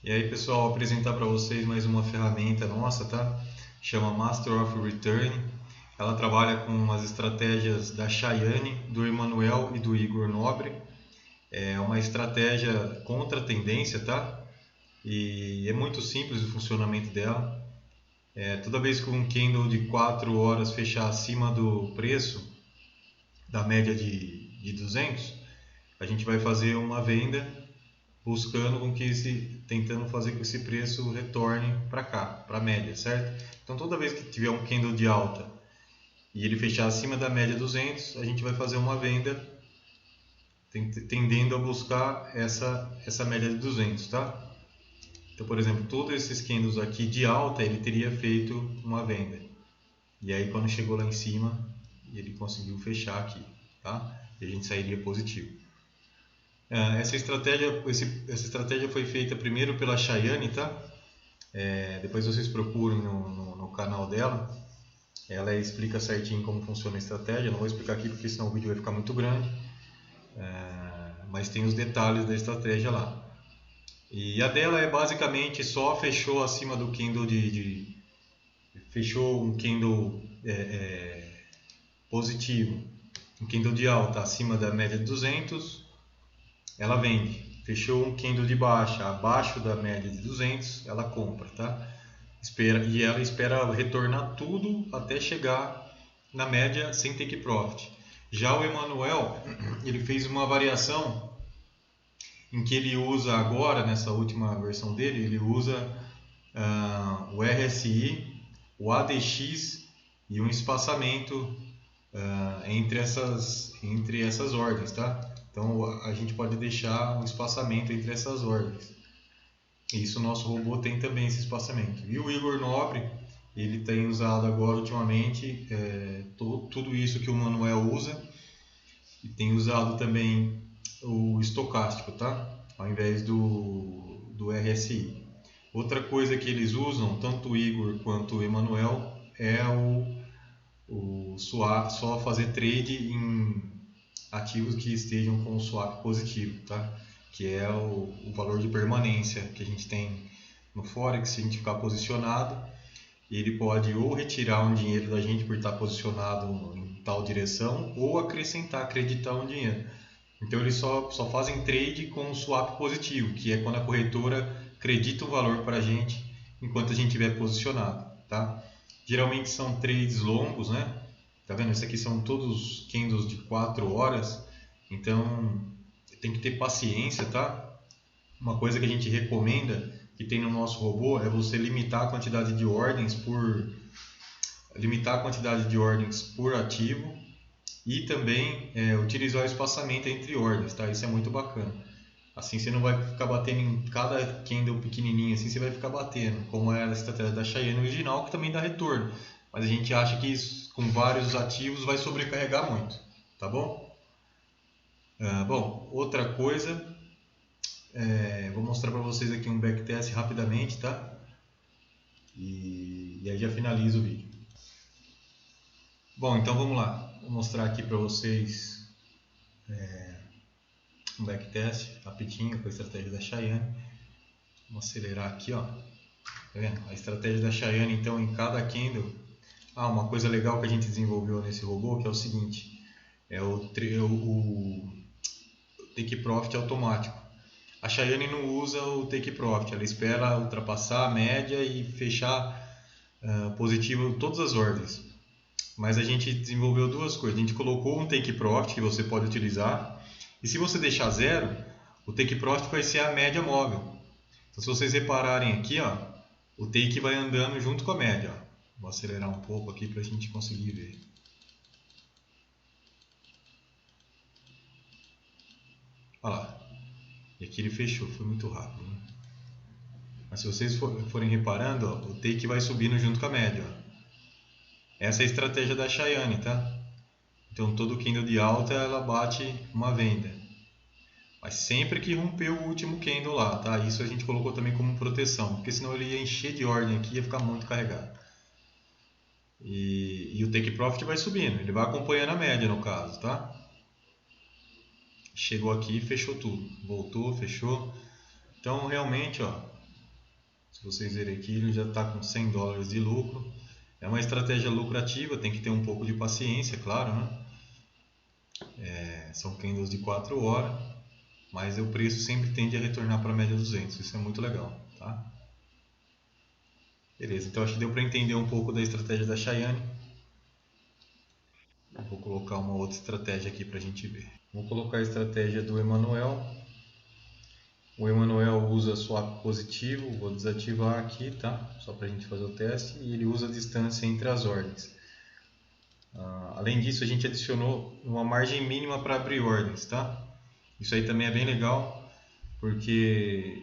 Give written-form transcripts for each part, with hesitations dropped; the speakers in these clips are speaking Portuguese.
E aí, pessoal, vou apresentar para vocês mais uma ferramenta nossa, tá? Chama Master of Return. Ela trabalha com as estratégias da Chayane, do Emanuel e do Igor Nobre. É uma estratégia contra a tendência, tá? E é muito simples o funcionamento dela. Toda vez que um candle de 4 horas fechar acima do preço, da média de 200, a gente vai fazer uma venda buscando com que tentando fazer com que esse preço retorne para cá, para a média, certo? Então toda vez que tiver um candle de alta e ele fechar acima da média 200, a gente vai fazer uma venda tendendo a buscar essa média de 200, tá? Então, por exemplo, todos esses candles aqui de alta, ele teria feito uma venda. E aí quando chegou lá em cima, ele conseguiu fechar aqui, tá? E a gente sairia positivo. Essa estratégia foi feita primeiro pela Chayane, tá? Depois vocês procurem no canal dela. Ela explica certinho como funciona a estratégia. Não vou explicar aqui porque senão o vídeo vai ficar muito grande. Mas tem os detalhes da estratégia lá. E a dela é basicamente só fechou acima do candle fechou um candle positivo, um candle de alta acima da média de 200, ela vende. Fechou um candle de baixa abaixo da média de 200, ela compra, tá? E ela espera retornar tudo até chegar na média sem take profit. Já o Emanuel, ele fez uma variação em que ele usa agora, nessa última versão dele, ele usa o RSI, o ADX e um espaçamento entre essas ordens, tá? Então a gente pode deixar um espaçamento entre essas ordens. Isso o nosso robô tem também esse espaçamento. E o Igor Nobre, ele tem usado agora ultimamente tudo isso que o Manuel usa e tem usado também o estocástico, tá? Ao invés do RSI. Outra coisa que eles usam, tanto o Igor quanto o Emanuel, é só fazer trade em ativos que estejam com o swap positivo, tá? Que é o valor de permanência que a gente tem no Forex. Se a gente ficar posicionado, ele pode ou retirar um dinheiro da gente por estar posicionado em tal direção, ou acreditar um dinheiro. Então eles só fazem trade com o swap positivo, que é quando a corretora acredita um valor para a gente enquanto a gente estiver posicionado, tá? Geralmente são trades longos, né? Tá vendo? Esses aqui são todos candles de 4 horas, então tem que ter paciência, tá? Uma coisa que a gente recomenda, que tem no nosso robô, é você limitar a quantidade de ordens por ativo e também utilizar o espaçamento entre ordens, tá? Isso é muito bacana. Assim você não vai ficar batendo em cada candle pequenininho, assim você vai ficar batendo, como é a estratégia da Chayane original, que também dá retorno. Mas a gente acha que isso, com vários ativos, vai sobrecarregar muito, tá bom? Bom, outra coisa, vou mostrar para vocês aqui um backtest rapidamente, tá? E aí já finalizo o vídeo. Bom, então vamos lá. Vou mostrar aqui para vocês um backtest rapidinho com a estratégia da Chayane. Vamos acelerar aqui, ó. Tá vendo? A estratégia da Chayane, então, em cada candle. Uma coisa legal que a gente desenvolveu nesse robô, que é o seguinte, é o take profit automático. A Chayane não usa o take profit, ela espera ultrapassar a média e fechar positivo todas as ordens. Mas a gente desenvolveu duas coisas. A gente colocou um take profit que você pode utilizar, e se você deixar zero, o take profit vai ser a média móvel. Então, se vocês repararem aqui, ó, o take vai andando junto com a média. Ó. Vou acelerar um pouco aqui para a gente conseguir ver. Olha lá. E aqui ele fechou, foi muito rápido. Né? Mas se vocês forem reparando, ó, o take vai subindo junto com a média. Ó. Essa é a estratégia da Chayane, tá? Então todo candle de alta ela bate uma venda. Mas sempre que romper o último candle lá, tá? Isso a gente colocou também como proteção, porque senão ele ia encher de ordem aqui e ia ficar muito carregado. E o take profit vai subindo, ele vai acompanhando a média no caso, tá? Chegou aqui e fechou tudo, voltou, fechou. Então realmente, ó, Se vocês verem aqui, ele já está com 100 dólares de lucro. É uma estratégia lucrativa, tem que ter um pouco de paciência, claro, né? São candles de 4 horas, mas o preço sempre tende a retornar para a média 200, isso é muito legal, tá? Beleza, então acho que deu para entender um pouco da estratégia da Cheyenne. Vou colocar uma outra estratégia aqui para a gente ver. Vou colocar a estratégia do Emanuel. O Emanuel usa swap positivo, vou desativar aqui, tá? Só para a gente fazer o teste. E ele usa a distância entre as ordens. Além disso, a gente adicionou uma margem mínima para abrir ordens, tá? Isso aí também é bem legal, porque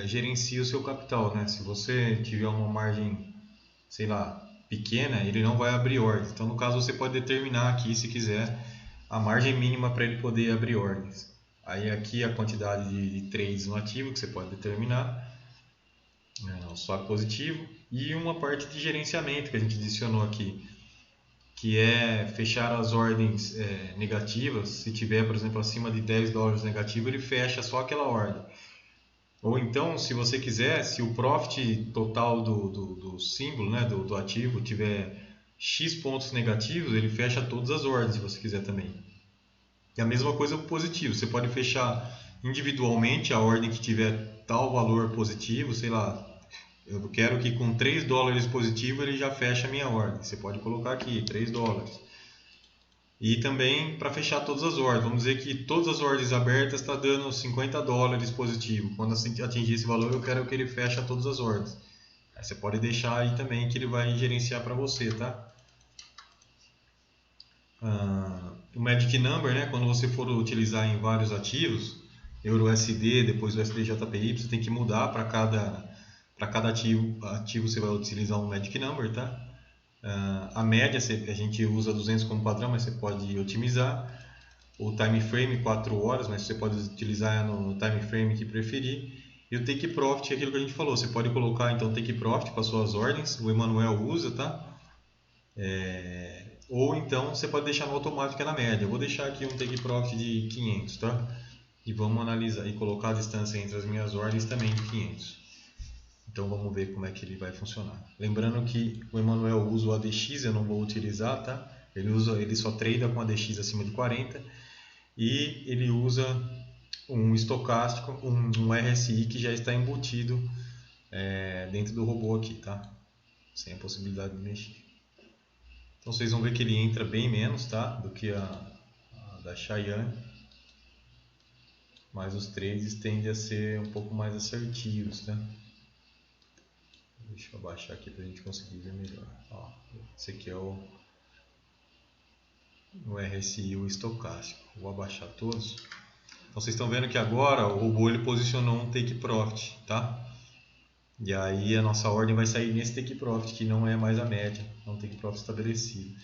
gerencia o seu capital, né? Se você tiver uma margem, sei lá, pequena, ele não vai abrir ordens. Então, no caso, você pode determinar aqui, se quiser, a margem mínima para ele poder abrir ordens. Aí aqui a quantidade de trades no ativo que você pode determinar, o swap positivo, e uma parte de gerenciamento que a gente adicionou aqui, que é fechar as ordens negativas. Se tiver, por exemplo, acima de 10 dólares negativo, ele fecha só aquela ordem. Ou então, se você quiser, se o profit total do símbolo, né, do ativo, tiver X pontos negativos, ele fecha todas as ordens, se você quiser também. E a mesma coisa com o positivo, você pode fechar individualmente a ordem que tiver tal valor positivo, sei lá, eu quero que com 3 dólares positivo ele já feche a minha ordem. Você pode colocar aqui 3 dólares. E também para fechar todas as ordens. Vamos dizer que todas as ordens abertas está dando 50 dólares positivo. Quando atingir esse valor, eu quero que ele feche todas as ordens. Aí você pode deixar aí também que ele vai gerenciar para você, tá? O Magic Number, né? Quando você for utilizar em vários ativos, EURUSD, depois o USDJPY, você tem que mudar para cada ativo você vai utilizar um Magic Number, tá? A média a gente usa 200 como padrão, mas você pode otimizar. O time frame 4 horas, mas você pode utilizar no time frame que preferir. E o take profit é aquilo que a gente falou, você pode colocar então take profit para suas ordens, o Emanuel usa, tá? Ou então você pode deixar no automático, que é na média. Eu vou deixar aqui um take profit de 500, tá? E vamos analisar e colocar a distância entre as minhas ordens também de 500. Então vamos ver como é que ele vai funcionar. Lembrando que o Emanuel usa o ADX, eu não vou utilizar, tá? Ele só trada com ADX acima de 40 e ele usa um estocástico, um RSI que já está embutido dentro do robô aqui, tá? Sem a possibilidade de mexer. Então vocês vão ver que ele entra bem menos, tá? Do que a da Cheyenne. Mas os trades tendem a ser um pouco mais assertivos, tá? Deixa eu abaixar aqui para a gente conseguir ver melhor. Ó, esse aqui é o RSI, o estocástico. Vou abaixar todos. Então vocês estão vendo que agora o robô ele posicionou um take profit, tá? E aí a nossa ordem vai sair nesse take profit, que não é mais a média, é um take profit estabelecido.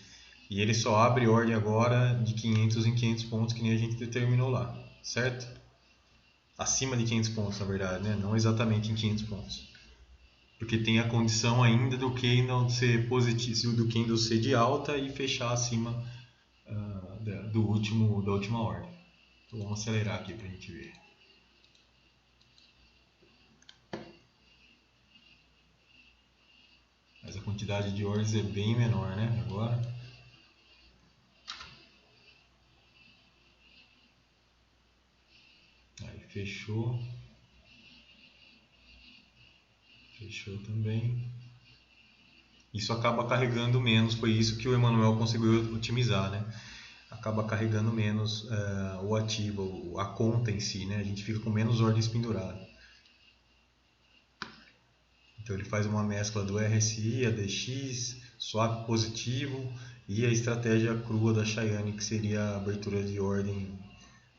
E ele só abre ordem agora de 500 em 500 pontos, que nem a gente determinou lá, certo? Acima de 500 pontos, na verdade, né? Não exatamente em 500 pontos. Porque tem a condição ainda do candle ser positivo, do candle ser de alta e fechar acima da última ordem. Então vamos acelerar aqui para a gente ver. Mas a quantidade de ordens é bem menor, né? Agora. Aí fechou. Fechou também. Isso acaba carregando menos, foi isso que o Emanuel conseguiu otimizar, né? Acaba carregando menos o ativo, a conta em si, né? A gente fica com menos ordens penduradas. Então ele faz uma mescla do RSI, ADX, swap positivo e a estratégia crua da Cheyenne, que seria a abertura de ordem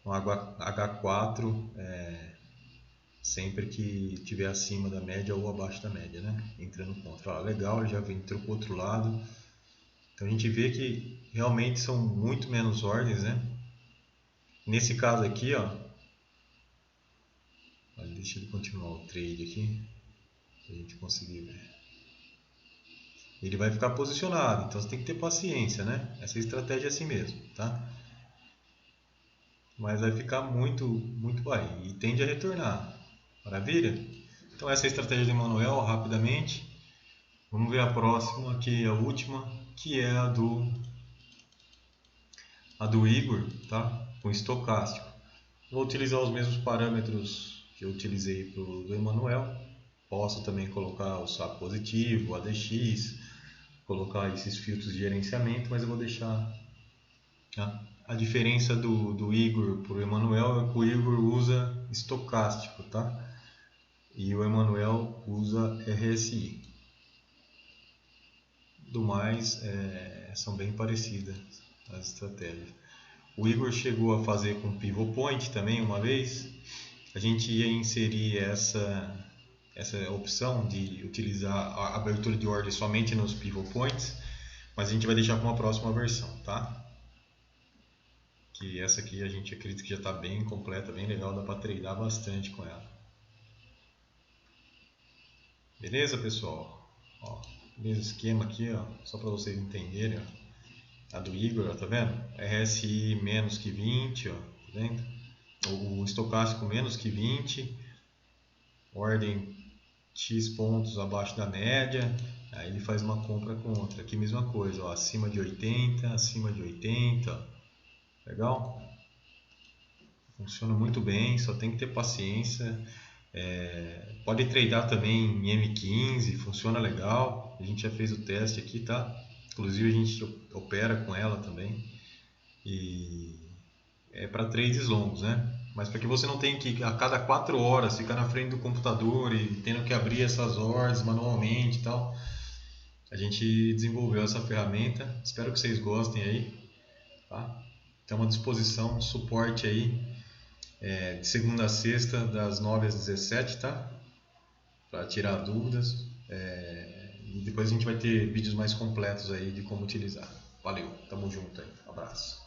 no H4, sempre que estiver acima da média ou abaixo da média, né? Entrando contra. Legal, ele já entrou para o outro lado. Então a gente vê que realmente são muito menos ordens, né? Nesse caso aqui, ó, deixa ele continuar o trade aqui, para a gente conseguir ver. Ele vai ficar posicionado, então você tem que ter paciência, né? Essa estratégia é assim mesmo, tá? Mas vai ficar muito, muito aí e tende a retornar. Maravilha? Então essa é a estratégia do Emanuel, rapidamente. Vamos ver a próxima, que é a última, que é a do Igor, tá? Com estocástico. Vou utilizar os mesmos parâmetros que eu utilizei para o do Emanuel. Posso também colocar o SAP positivo, o ADX, colocar esses filtros de gerenciamento, mas eu vou deixar, tá? A diferença do Igor para o Emanuel é que o Igor usa estocástico, tá? E o Emanuel usa RSI. Do mais, são bem parecidas as estratégias. O Igor chegou a fazer com Pivot Point também uma vez. A gente ia inserir essa opção de utilizar a abertura de ordem somente nos Pivot Points, mas a gente vai deixar para uma próxima versão, tá? Que essa aqui a gente acredita que já está bem completa, bem legal, dá para treinar bastante com ela. Beleza, pessoal? Ó, mesmo esquema aqui, ó, só para vocês entenderem, ó. A do Igor, ó, tá vendo? RSI menos que 20, ó, tá vendo? O estocástico menos que 20, ordem X pontos abaixo da média, aí ele faz uma compra com outra. Aqui mesma coisa, ó, acima de 80, acima de 80, ó. Legal? Funciona muito bem, só tem que ter paciência. Pode tradear também em M15, funciona legal. A gente já fez o teste aqui, tá? Inclusive a gente opera com ela também. E é para trades longos, né? Mas para que você não tenha que a cada 4 horas ficar na frente do computador e tendo que abrir essas ordens manualmente e tal, a gente desenvolveu essa ferramenta. Espero que vocês gostem aí, tá? Estamos à disposição, suporte aí, de segunda a sexta, das 9 às 17, tá? Para tirar dúvidas. E depois a gente vai ter vídeos mais completos aí de como utilizar. Valeu, tamo junto aí, abraço.